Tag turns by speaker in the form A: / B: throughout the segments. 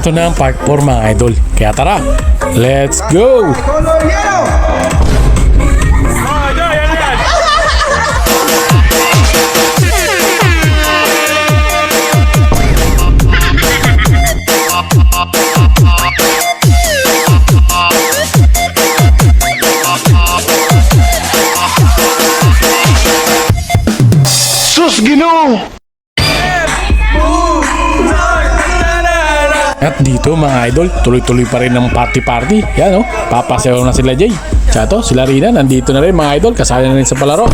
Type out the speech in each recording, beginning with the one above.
A: Ito na ang part 4 mga idol. Kaya tara, let's go!
B: Color yellow!
C: Sus, Ginoo!
A: At dito mga idol, tuloy-tuloy pa rin ang party-party. Yan o, papasayaw na sila Jay. Chato, sila Rina, nandito na rin mga idol, kasali na rin sa palaro.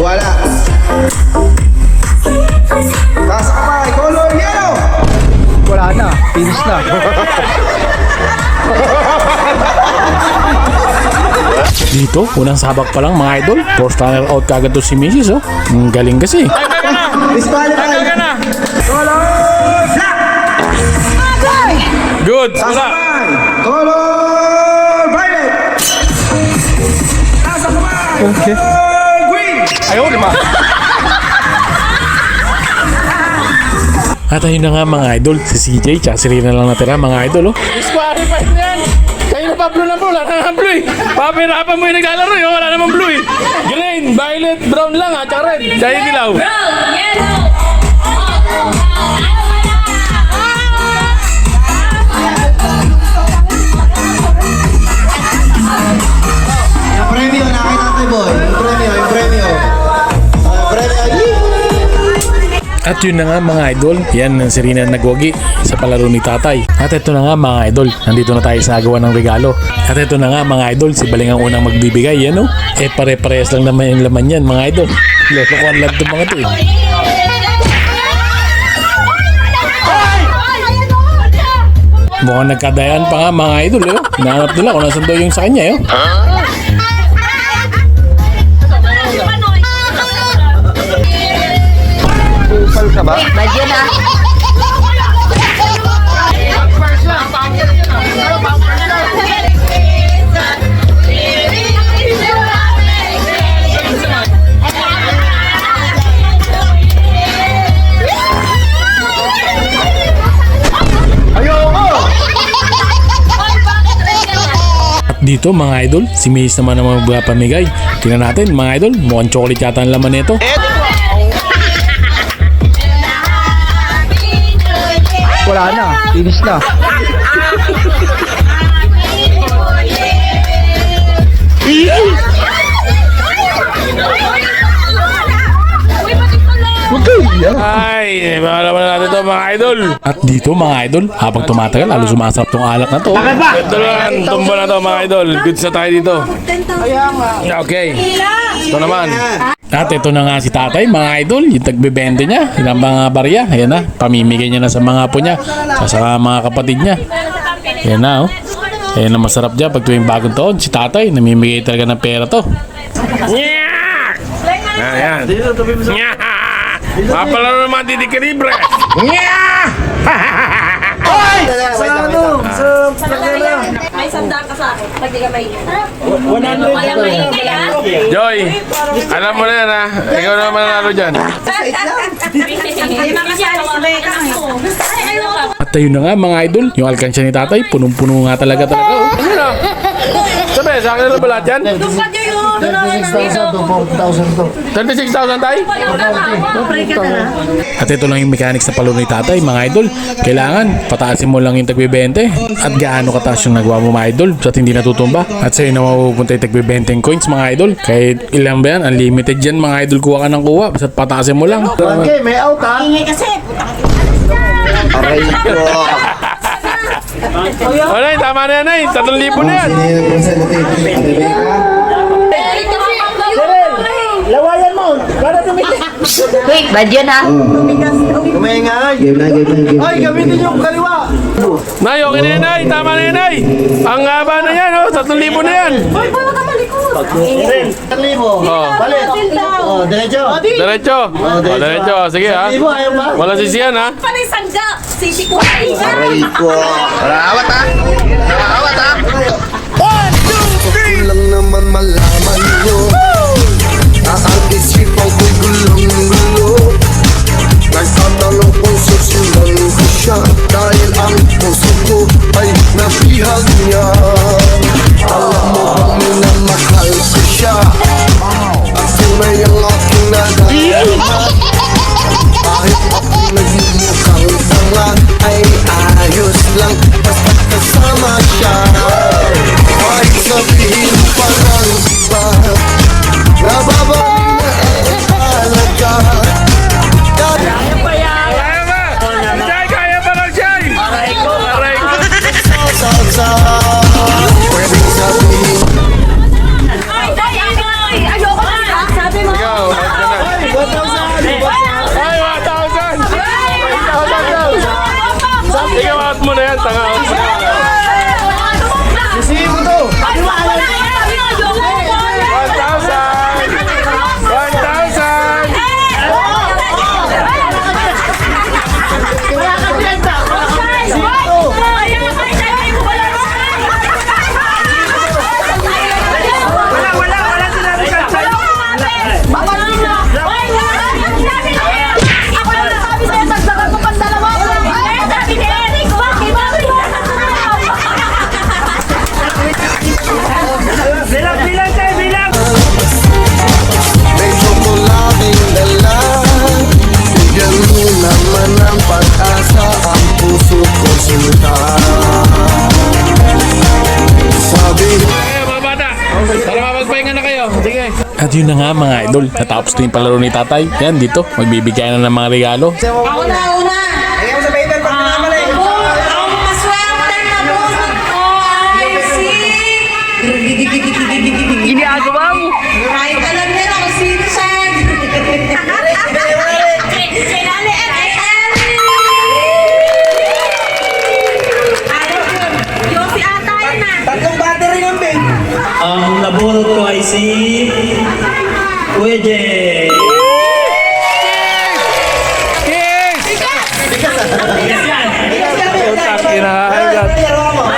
B: Wala. Taas kamay, color yellow!
C: Wala na, finish na.
A: Dito, unang sabak pa lang mga idol, first runner out kagad to si Mrs. Oh. Ang galing kasi.
B: Disqualify! Color black!
A: Good,
B: Taas
A: wala.
B: kamay, color violet! Taas kamay,
C: Okay.
B: color green!
A: Ayaw, lima. At ayun na nga mga idol, si CJ tsaka si Rina lang natira mga idol. Oh. Disqualified na yan! Kayo na pa blue na blue, wala na blue eh. Papirapan mo yung naglalaro eh, wala namang blue eh. Green, violet, brown lang ha, tsaka red. Dahil dilaw.
B: Yung premyo, nakita tayo boy. Yung premyo, yung premyo. Premyo,
A: At yun na nga mga idol, yan ang si Rina nagwagi sa palaro ni tatay. At ito na nga mga idol, nandito na tayo sa nagawa ng regalo. At ito na nga mga idol, si Baling ang unang magbibigay, yan o. Eh pare-parehas lang naman yung laman yan mga idol. Lokohan lang itong mga ito eh. Mukhang nagkadayaan pa nga mga idol eh. Hinahanap nila kung nasan daw yung sa kanya eh.
C: Kupal ka ba?
D: Badyo na.
A: Dito mga idol, si Maze naman ang magpapamigay. Tingnan natin mga idol, mukhang chocolate yata ang laman nito.
C: Wala na, finish na.
A: Ay, makalaman na natin ito mga idol. At dito mga idol, habang tumatagal, lalo sumasarap tong alak na to. Ito lang, tumba na to mga idol. Good sa tayo dito. Okay, ito naman. At ito na nga si tatay mga idol, yung tagbebente niya, ilang mga barya. Ayan na, pamimigay niya na sa mga apo niya, sa mga kapatid niya. Ayan na oh. Ayan na masarap dyan pag tuwing bagong taon. Si tatay, namimigay talaga ng pera to. Ayan. Mapalaro naman didikalibre.
D: May sandaan ka sa akin. Pag di ka may...
A: Joy, alam mo na yan ha. Ikaw na mananalo dyan. At ayun na nga mga idol, yung alkansya ni tatay, punong-puno nga talaga. Oh. Sabi, sa akin na ba lahat yan? 36,000 tayo? At ito lang yung mechanics na palo ni tatay mga idol. Kailangan pataasin mo lang yung tagbibente. At gaano kataas yung nagawa mo mga idol at hindi natutumba. At sa'yo na mapupunta yung tagbibenteng coins mga idol. Kahit ilan ba yan, unlimited yan mga idol. Kuha ka ng kuha, basta pataasin mo lang.
C: Okay, may out ha?
D: Ingay kasi.
C: Aray ko.
A: Alright, tama na yan ay. 3,000 na yan.
B: Sino yung representative?
C: Lawayan mo, para tumigil.
D: Wait, badyo na.
C: Umingay.
B: Game na, game na, game na.
C: Ay, gamitin yung kaliwa.
A: Nay, okay na yan, Nay. Tama na yan, Nay. Ang haba na yan, oh. 3,000 na yan.
D: Hoy, boy, wag ka malikot.
B: 1,000.
A: Oh.
B: Balik. Oh, diretso.
A: Diretso. Oh, diretso. Sige, ha.
B: 1,000, ayaw ba?
A: Wala sisiyan, ha.
D: Panay sangga. Sisi ko. Ay,
C: ko. Awat ha? Awat ha?
E: Lang naman malaman nyo ang isipan ko'y gulong-gulo. Nagtatanong kung susundan ko siya dahil ang puso ko ay nabihag niya. Alam mo bang minamahal ko siya at tunay ang aking nagagawa. Kahit ako nagmumukhang tanga ay ayos lang basta kasama siya. Kahit sabihin pa ng iba nababalik na ang alaga.
A: Kaya ba? Jai, kaya pa lang, Jai. Aray ko.
E: Pwedeng sabihin
D: ay, ayoko na. Sabi mo.
A: Ikaw, ay, 1,000. Ay, 1,000. 1,000 daw. Ikaw, out mo na yan, tanga.
C: Sisihin mo to.
A: 1,000. At yun na nga mga idol, natapos na yung palaro ni tatay. Yan dito, magbibigay na ng mga regalo.
D: Ako na una.
C: Lagyan mo sa paper pag namamali.
D: Ang maswerte na bunot ko ay si...
C: Ginagawa mo.
D: Kahit alam nila kung sino siya. Sinali yung si ata yun na.
C: Tatlong battery yung bin.
F: Ang nabunot ko ay si Kuya Jay.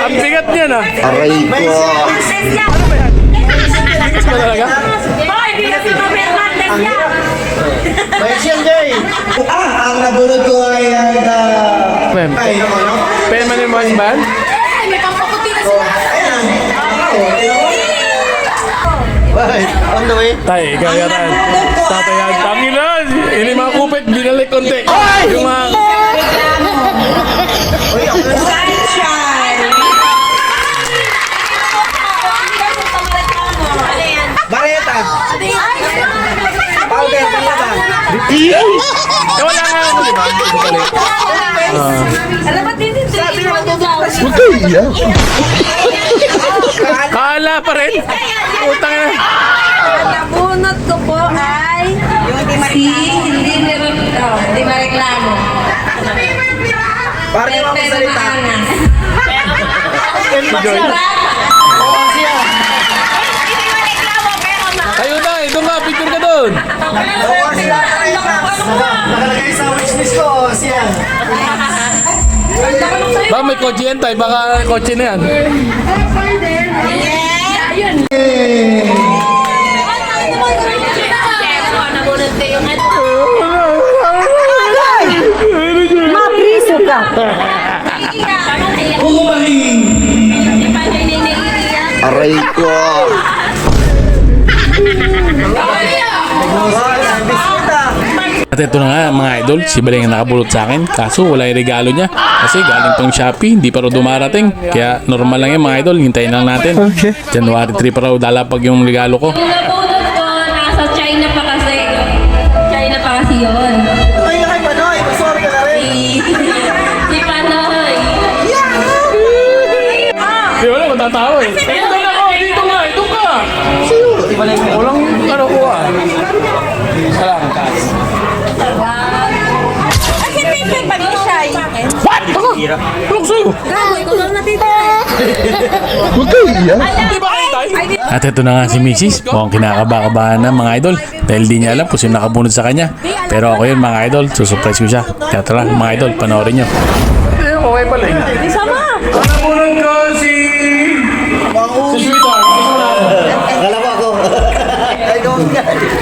A: Ang bigat niya na.
C: Aray ko.
A: Bigas ba talaga?
D: Boy, bigas si Ma'am Hernandez yan.
B: May siyan, Jay. Ang nabunod ko ay
A: Ma'am,
B: ay, ano?
A: pen man yung mga ban?
D: Ay, may pampakuti na sila.
B: Bakit? On the way?
A: Tay, ikaw yata. Tatay yan. Tangilan! Ini mga kupit, binalik konti. Yung mga...
D: Sunshine!
C: Bareta.
D: Powder,
A: Eh, wala nga ako, di ba?
D: alam mo, sabi mo daw.
A: Kala pa rin. Utang na.
D: Nabunot ko po ay si hindi mareklamo.
C: Parang yung mga salita.
A: Tayo na, ito nga, picture ka doon.
B: Nakalagay sa wishlist ko, siya.
A: Ba, may kotse yan, tay. Baka kotse na yan.
D: Mapiso ka.
C: Aray ko.
A: At ito na nga mga idol, si Baleng ang nakabulot sa akin. Kaso wala yung regalo niya. Kasi galing pang Shopee, hindi pa raw dumarating. Kaya normal lang yan mga idol, hintayin lang natin. January 3 pa raw dalapag yung regalo ko.
G: Yung nabunot ko, nasa China pa kasi. China pa kasi yun.
C: Ay, nakay Panoy. Sorry ka na rin.
G: Si Panoy.
A: Di wala, matatawa eh. Dito na ako, dito nga, ito ka. Walang ano ko ah. Salamat.
D: Ay, si
F: Bira.
A: Tulog sa'yo.
D: Gago, ikaw lang natitira.
E: Huwag kayo iyan.
A: Di ba kayo tayo?
G: Ay,
A: At ito na nga si Mrs. Mukhang kinakaba-kabahan na mga idol dahil di niya alam kung sino nakabunod sa kanya. Pero ako yun mga idol, susurprise ko siya. Kaya tara mga idol, panoorin nyo. Okay pala eh.
G: sama.
A: Nabunod ko si Sweetheart.
B: Akala ko ako. I don't get it.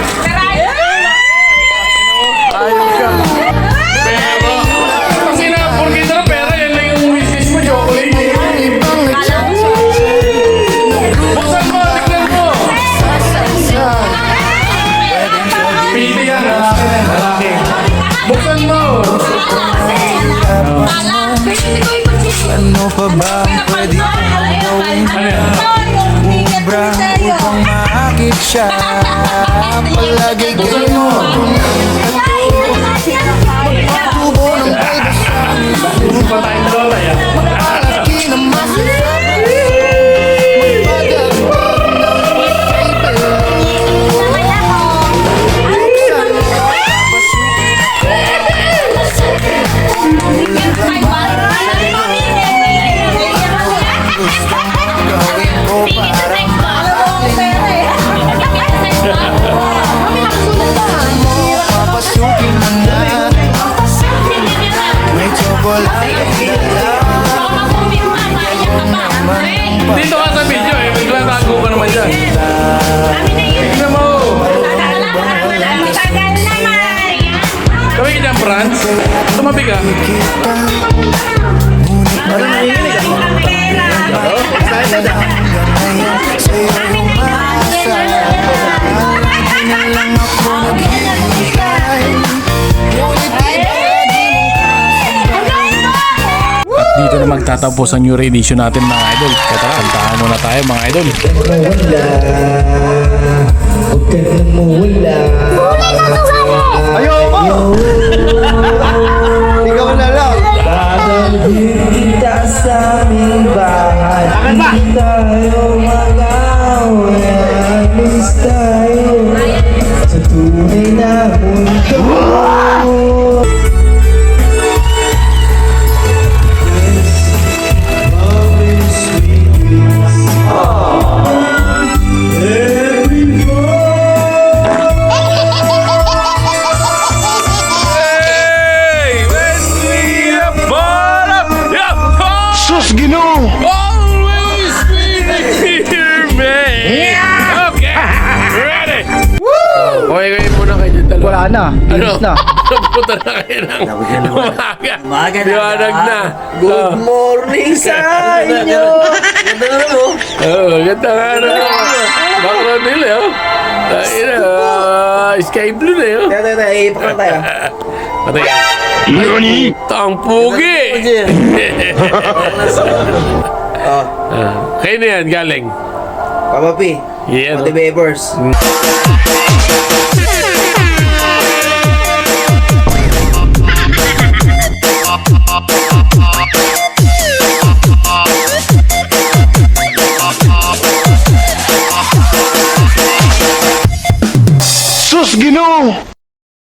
A: Kasi na, porque na pera, yan lang yung wishes mo, chocolate. Buksan mo, tignan mo. Pili yan, lalaki. Buksan mo.
E: Ano pa ba ang pwede kong gawin? Ubra upang maakit siya. Palagi kayo tubo ng baby sa
A: Patayin lola yan.
E: malaki na masasabi. Papasukin mo na. May chocolate.
A: Dito ka sa video eh, biglang tago ka naman dyan. Tignan mo. Kami kita Franz. Tumabi ka.
E: Sa'yo umasa. Hindi na lang ako naghihintay. Ngunit
A: At dito na magtatapos ang new edition natin mga idol. Kaya tara, kantahan muna tayo mga idol.
B: Ayoko! Ikaw na lang.
E: kita sa aming bahay. Hindi tayo mag-away. Alis tayo sa tunay na mundo.
A: Hey! When we are bottom, yeah!
E: Sus, Ginoo!
A: Always be here, man! Okay! Ready! Okay kayo muna kayo dyan dalawa.
B: Wala na. Finish na.
A: Napunta na kayo ng umaga. Liwanag na.
F: Good morning sa inyo. Ganda na mo.
A: Ganda nga na. Background nila, oh. Sky blue na, oh.
F: Tara, ipakita tayo.
A: Patay. Nani? Tang pugi! Kayo na yan, galing.
F: Papa P.
A: Yeah, no?
F: Pati Bebers.
E: Up.